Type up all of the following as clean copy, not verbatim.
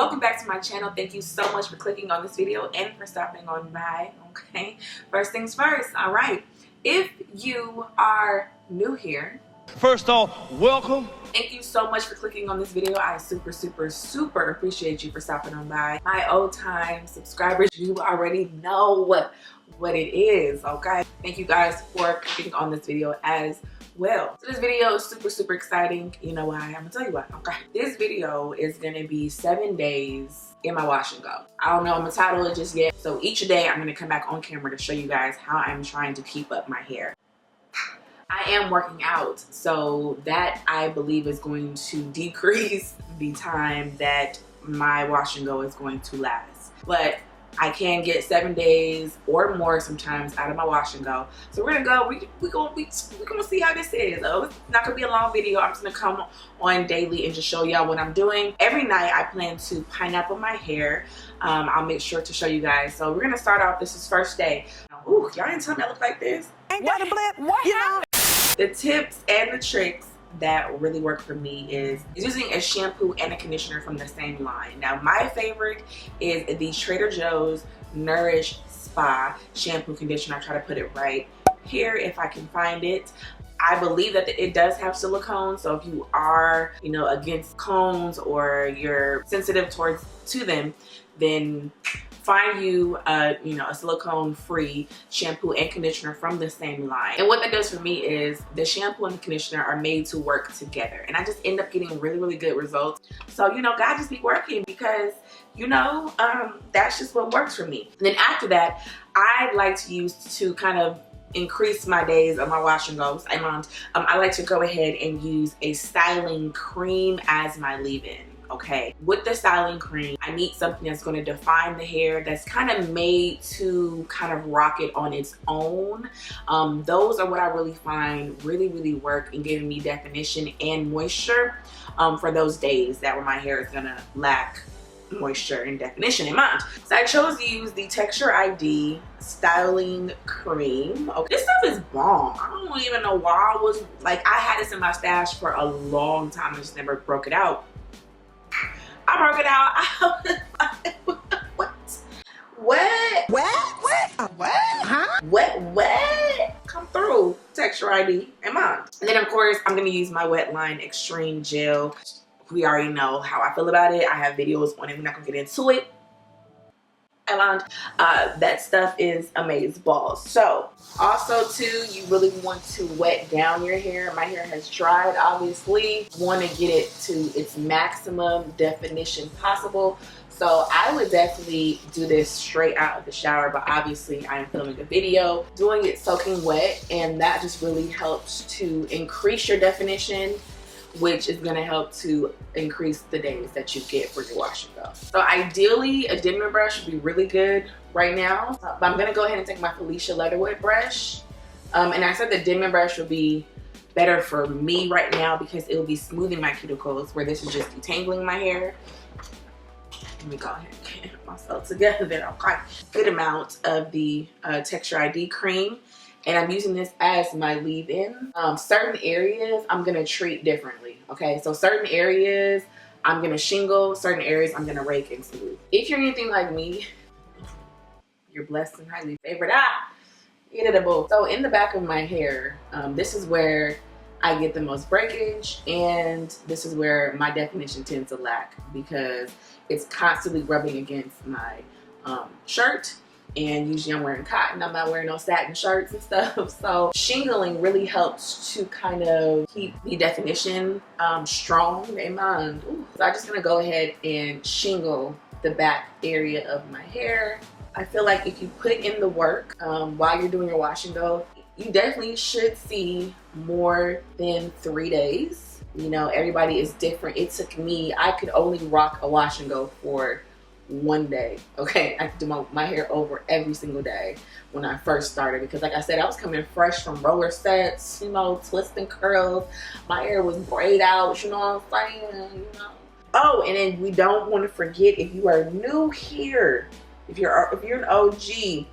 welcome back to my channel. Thank you so much for clicking on this video and for stopping on by. Okay, first things first. All right, if you are new here, first off, welcome. Thank you so much for clicking on this video. I super appreciate you for stopping on by. My old time subscribers, you already know what it is. Okay, thank you guys for clicking on this video as well. So this video is super exciting. You know why? I'm gonna tell you why. Okay, this video is gonna be 7 days in my wash and go. I don't know I'm gonna title it just yet. So each day I'm gonna come back on camera to show you guys how I'm trying to keep up my hair. I am working out, so that I believe is going to decrease the time that my wash and go is going to last. But I can get 7 days or more sometimes out of my wash and go. So we're gonna go. We're gonna see how this is. It's not gonna be a long video. I'm just gonna come on daily and just show y'all what I'm doing. Every night I plan to pineapple my hair. I'll make sure to show you guys. So we're gonna start off. This is first day. Ooh, y'all didn't tell me I look like this. Ain't got a blip. What? You know. The tips and the tricks that really work for me is using a shampoo and a conditioner from the same line. Now my favorite is the Trader Joe's Nourish Spa shampoo conditioner. I try to put it right here if I can find it. I believe that it does have silicone, so if you are, you know, against cones or you're sensitive to them, then find you a silicone-free shampoo and conditioner from the same line. And what that does for me is the shampoo and the conditioner are made to work together, and I just end up getting really good results. So, you know, God just be working because, you know, that's just what works for me. And then after that, I like to use to kind of increase my days of my wash and goes. I like to go ahead and use a styling cream as my leave-in. Okay, with the styling cream, I need something that's going to define the hair, that's kind of made to kind of rock it on its own. Those are what I really find really work in giving me definition and moisture for those days that where my hair is going to lack moisture and definition in mind. So I chose to use the Texture ID styling cream. Okay, this stuff is bomb. I don't even know why I had this in my stash for a long time. I just never broke it out. I broke it out. What? Huh? What? Come through, Texture ID and mine. And then of course I'm gonna use my WETLINE Extreme Gel. We already know how I feel about it. I have videos on it. We're not gonna get into it. That stuff is amazing balls. So also too, you really want to wet down your hair. My hair has dried, obviously. Want to get it to its maximum definition possible. So I would definitely do this straight out of the shower, but obviously I am filming a video doing it soaking wet, and that just really helps to increase your definition, which is going to help to increase the days that you get for your wash and go. So ideally, a Denman brush would be really good right now. But I'm going to go ahead and take my Felicia Leatherwood brush. And I said the Denman brush would be better for me right now because it will be smoothing my cuticles, where this is just detangling my hair. Let me go ahead and get myself together. Okay. Good amount of the Texture ID cream. And I'm using this as my leave-in. Certain areas I'm gonna treat differently, okay? So certain areas I'm gonna shingle, certain areas I'm gonna rake and smooth. If you're anything like me, you're blessed and highly favored. Editable. So in the back of my hair, this is where I get the most breakage, and this is where my definition tends to lack because it's constantly rubbing against my shirt. And usually I'm wearing cotton, I'm not wearing no satin shirts and stuff. So shingling really helps to kind of keep the definition strong in mind. Ooh. So I'm just gonna go ahead and shingle the back area of my hair. I feel like if you put in the work while you're doing your wash and go, you definitely should see more than 3 days. You know, everybody is different. It took me, I could only rock a wash and go for 1 day. Okay, I could do my hair over every single day when I first started, because like I said, I was coming fresh from roller sets, you know, twisting curls. My hair was braid out, you know what I'm saying, you know. Oh, and then we don't want to forget, if you are new here, if you're an OG,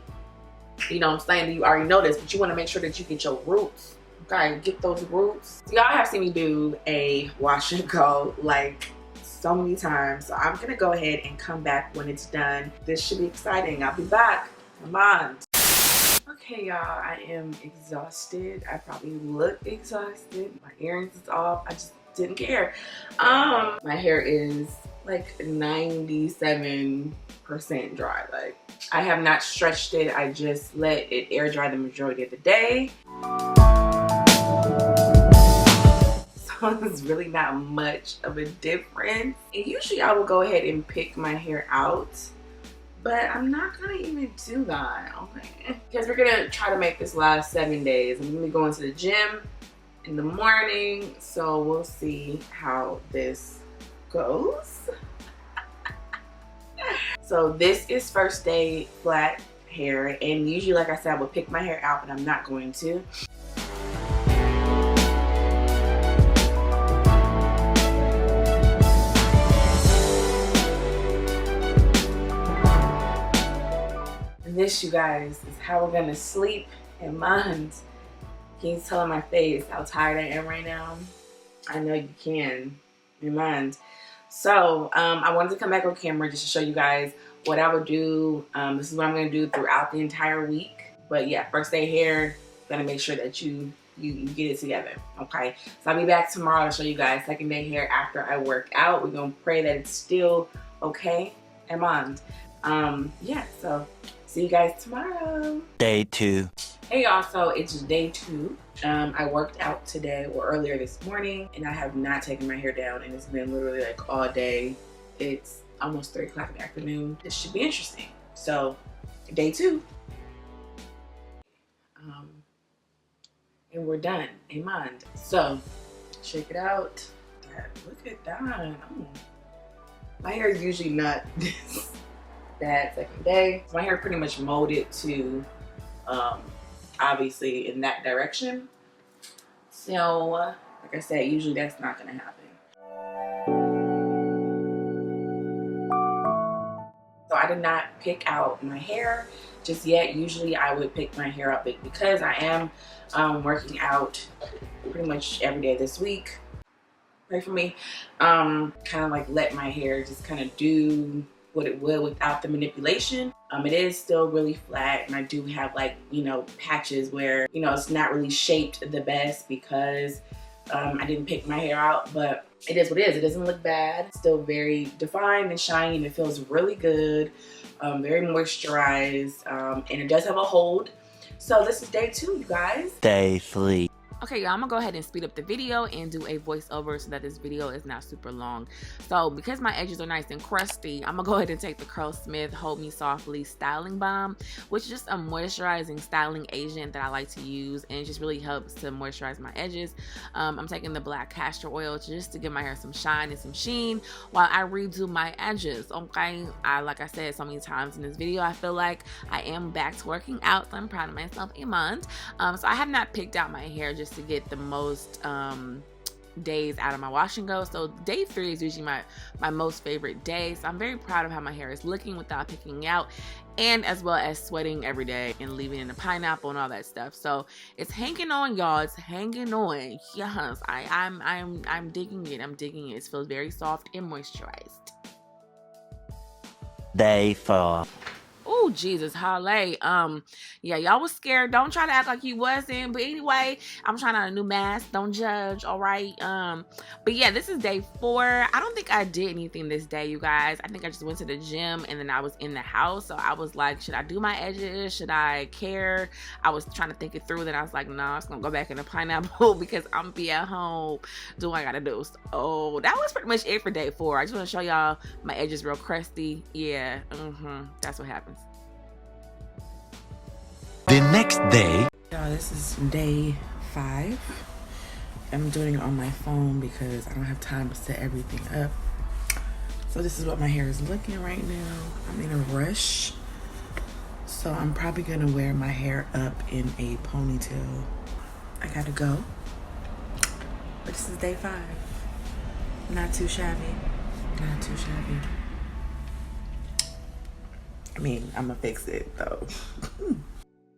you know what I'm saying, you already know this, but you want to make sure that you get your roots. Okay, get those roots. So y'all have seen me do a wash and go like so many times. So I'm gonna go ahead and come back when it's done. This should be exciting. I'll be back. Come on. Okay, y'all, I am exhausted. I probably look exhausted. My earrings is off. I just didn't care. My hair is like 97% dry. Like, I have not stretched it. I just let it air dry the majority of the day. So it's really not much of a difference. And usually I will go ahead and pick my hair out, but I'm not gonna even do that, okay? Because we're gonna try to make this last 7 days. I'm gonna be going to the gym in the morning, so we'll see how this goes. So this is first day flat hair, and usually, like I said, I would pick my hair out, but I'm not going to. This, you guys, is how we're gonna sleep. And mind, can you tell in my face how tired I am right now? I know you can. In mind. So I wanted to come back on camera just to show you guys what I would do. This is what I'm gonna do throughout the entire week. But yeah, first day hair, gonna make sure that you get it together. Okay. So I'll be back tomorrow to show you guys second day hair after I work out. We're gonna pray that it's still okay. And mind. Yeah, so see you guys tomorrow. Day 2. Hey y'all, so it's day 2. I worked out today or earlier this morning, and I have not taken my hair down, and it's been literally like all day. It's almost 3 o'clock in the afternoon. This should be interesting. So day 2. And we're done. Amen. So check it out. Look at that. Oh. My hair is usually not this bad second day. My hair pretty much molded to obviously in that direction. So like I said, usually that's not gonna happen. So I did not pick out my hair just yet. Usually I would pick my hair up, but because I am working out pretty much every day this week, pray for me, kind of like let my hair just kind of do what it would without the manipulation. It is still really flat, and I do have, like, you know, patches where, you know, it's not really shaped the best because I didn't pick my hair out, but it is what it is. It doesn't look bad. It's still very defined and shiny, and it feels really good, very moisturized, and it does have a hold. So this is day 2, you guys. Day 3. Okay, y'all, I'm gonna go ahead and speed up the video and do a voiceover so that this video is not super long. So because my edges are nice and crusty, I'm gonna go ahead and take the CURLSMITH Hold Me Softly Styling Balm, which is just a moisturizing styling agent that I like to use, and it just really helps to moisturize my edges. I'm taking the black castor oil just to give my hair some shine and some sheen while I redo my edges. Okay, like I said so many times in this video, I feel like I am back to working out, so I'm proud of myself. Amen. So I have not picked out my hair just to get the most days out of my wash and go. So day 3 is usually my most favorite day. So I'm very proud of how my hair is looking without picking out, and as well as sweating every day and leaving in the pineapple and all that stuff. So it's hanging on, y'all. It's hanging on. Yes, I'm digging it. I'm digging it. It feels very soft and moisturized. Day 4. Oh, Jesus, Holly. Yeah, y'all was scared. Don't try to act like you wasn't. But anyway, I'm trying out a new mask. Don't judge, all right? But yeah, this is day 4. I don't think I did anything this day, you guys. I think I just went to the gym and then I was in the house. So I was like, should I do my edges? Should I care? I was trying to think it through. Then I was like, no, I'm just gonna go back in the pineapple because I'm gonna be at home doing what I gotta do. So that was pretty much it for day 4. I just want to show y'all my edges real crusty. Yeah, that's what happens. The next day. Y'all, this is day 5. I'm doing it on my phone because I don't have time to set everything up. So this is what my hair is looking right now. I'm in a rush. So I'm probably gonna wear my hair up in a ponytail. I gotta go. But this is day 5. Not too shabby. Not too shabby. I mean, I'm gonna fix it though.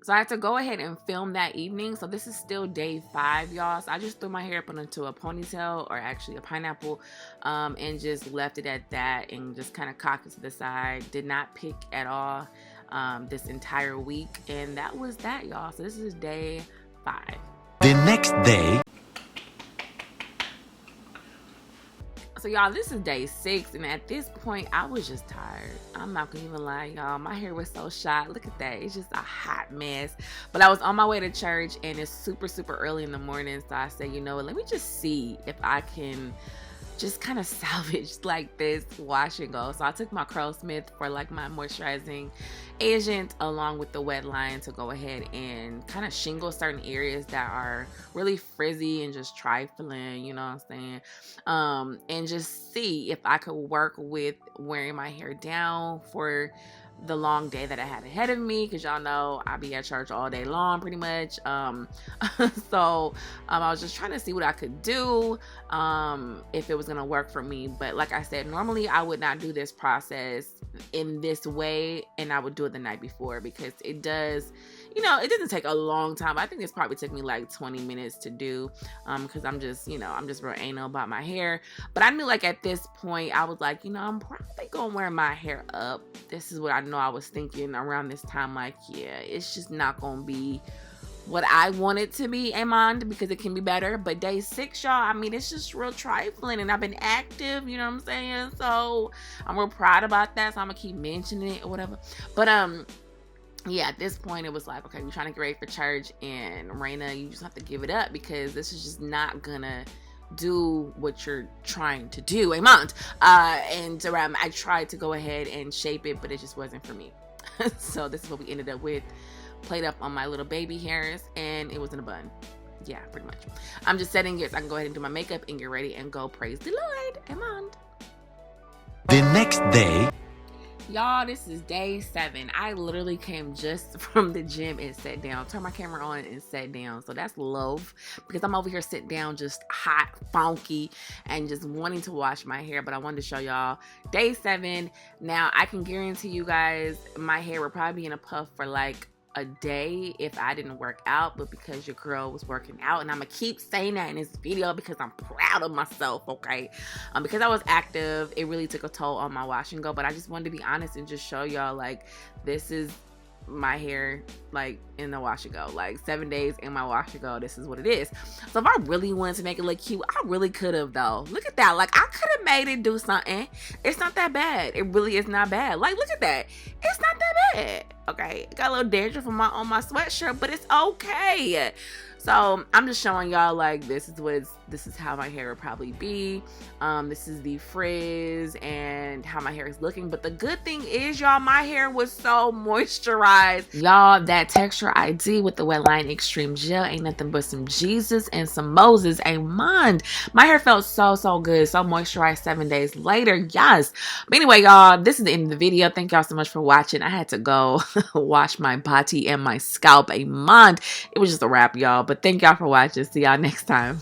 So I had to go ahead and film that evening. So this is still day 5, y'all. So I just threw my hair up into a ponytail, or actually a pineapple, and just left it at that and just kind of cocked it to the side. Did not pick at all this entire week. And that was that, y'all. So this is day 5. The next day. So y'all, this is day 6, and at this point I was just tired. I'm not gonna even lie, y'all. My hair was so shot. Look at that. It's just a hot mess. But I was on my way to church, and it's super early in the morning, so I said, you know what, let me just see if I can just kind of salvage like this wash and go. So I took my CURLSMITH for like my moisturizing agent along with the WETLINE to go ahead and kind of shingle certain areas that are really frizzy and just trifling, you know what I'm saying, and just see if I could work with wearing my hair down for the long day that I had ahead of me, because y'all know I be at church all day long pretty much. So I was just trying to see what I could do, if it was gonna work for me. But like I said, normally I would not do this process in this way, and I would do it the night before, because it does, you know, it doesn't take a long time. I think this probably took me like 20 minutes to do, because I'm just, you know, I'm just real anal about my hair. But I knew, like, at this point, I was like, you know, I'm probably gonna wear my hair up. This is what I know I was thinking around this time. Like, yeah, it's just not gonna be what I want it to be, Amond, because it can be better. But day 6, y'all, I mean, it's just real trifling, and I've been active, you know what I'm saying? So I'm real proud about that, so I'm gonna keep mentioning it or whatever. But yeah, at this point it was like, okay, we're trying to get ready for church, and Raina, you just have to give it up, because this is just not gonna do what you're trying to do, Amond. And I tried to go ahead and shape it, but it just wasn't for me. So this is what we ended up with. Played up on my little baby hairs, and it was in a bun. Yeah, pretty much. I'm just setting it so I can go ahead and do my makeup and get ready and go praise the Lord. Amond. The next day. Y'all, this is day 7. I literally came just from the gym and sat down, turned my camera on and sat down. So that's love, because I'm over here sitting down just hot, funky, and just wanting to wash my hair. But I wanted to show y'all day 7. Now, I can guarantee you guys my hair will probably be in a puff for like a day if I didn't work out, but because your girl was working out, and I'm gonna keep saying that in this video because I'm proud of myself, okay? Because I was active, it really took a toll on my wash and go. But I just wanted to be honest and just show y'all, like, this is my hair, like, in the wash and go, like 7 days in my wash and go. This is what it is. So if I really wanted to make it look cute, I really could have, though. Look at that. Like, I could have made it do something. It's not that bad. It really is not bad. Like, look at that. It's not that bad. Okay, got a little dandruff on my sweatshirt, but it's okay. So I'm just showing y'all, like, this is how my hair would probably be. This is the frizz and how my hair is looking. But the good thing is, y'all, my hair was so moisturized. Y'all, that Texture ID with the WETLINE Extreme Gel ain't nothing but some Jesus and some Moses. Amond. My hair felt so good, so moisturized 7 days later. Yes. But anyway, y'all, this is the end of the video. Thank y'all so much for watching. I had to go wash my body and my scalp. Amond. It was just a wrap, y'all. But thank y'all for watching. See y'all next time.